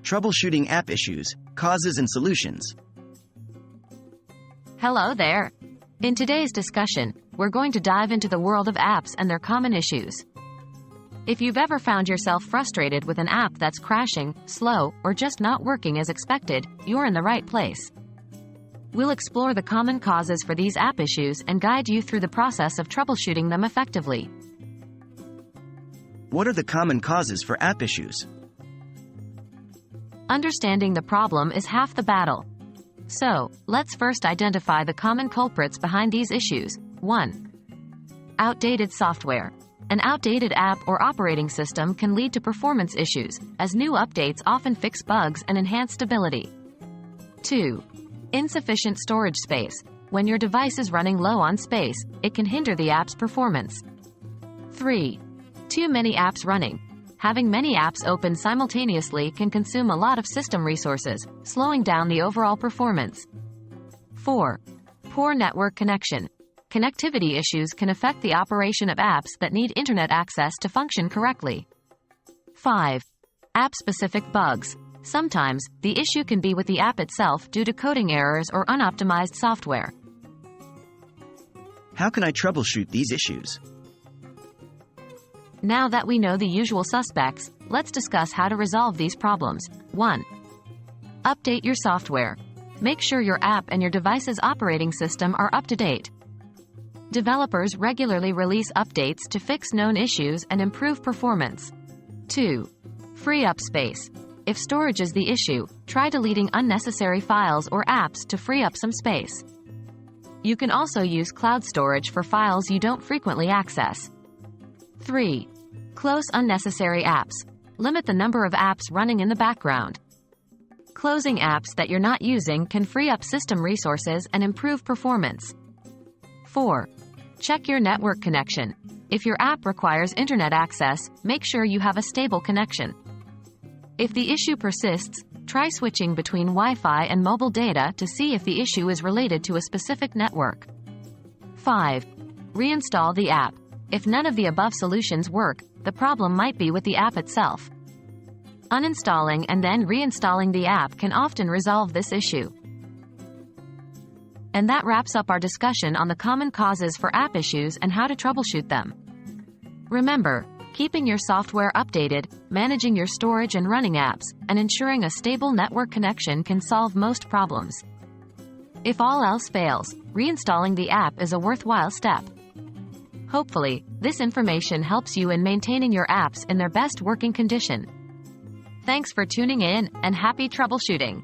Troubleshooting app issues, causes and solutions. Hello there. In today's discussion, we're going to dive into the world of apps and their common issues. If you've ever found yourself frustrated with an app that's crashing, slow, or just not working as expected, you're in the right place. We'll explore the common causes for these app issues and guide you through the process of troubleshooting them effectively. What are the common causes for app issues? Understanding the problem is half the battle. So, let's first identify the common culprits behind these issues. 1. Outdated software. An outdated app or operating system can lead to performance issues, as new updates often fix bugs and enhance stability. 2. Insufficient storage space. When your device is running low on space, it can hinder the app's performance. 3. Too many apps running. Having many apps open simultaneously can consume a lot of system resources, slowing down the overall performance. 4. Poor network connection. Connectivity issues can affect the operation of apps that need internet access to function correctly. 5. App-specific bugs. Sometimes, the issue can be with the app itself due to coding errors or unoptimized software. How can I troubleshoot these issues? Now that we know the usual suspects, let's discuss how to resolve these problems. 1. Update your software. Make sure your app and your device's operating system are up to date. Developers regularly release updates to fix known issues and improve performance. 2. Free up space. If storage is the issue, try deleting unnecessary files or apps to free up some space. You can also use cloud storage for files you don't frequently access. 3. Close unnecessary apps. Limit the number of apps running in the background. Closing apps that you're not using can free up system resources and improve performance. 4. Check your network connection. If your app requires internet access, make sure you have a stable connection. If the issue persists, try switching between Wi-Fi and mobile data to see if the issue is related to a specific network. 5. Reinstall the app. If none of the above solutions work, the problem might be with the app itself. Uninstalling and then reinstalling the app can often resolve this issue. And that wraps up our discussion on the common causes for app issues and how to troubleshoot them. Remember, keeping your software updated, managing your storage and running apps, and ensuring a stable network connection can solve most problems. If all else fails, reinstalling the app is a worthwhile step. Hopefully, this information helps you in maintaining your apps in their best working condition. Thanks for tuning in, and happy troubleshooting!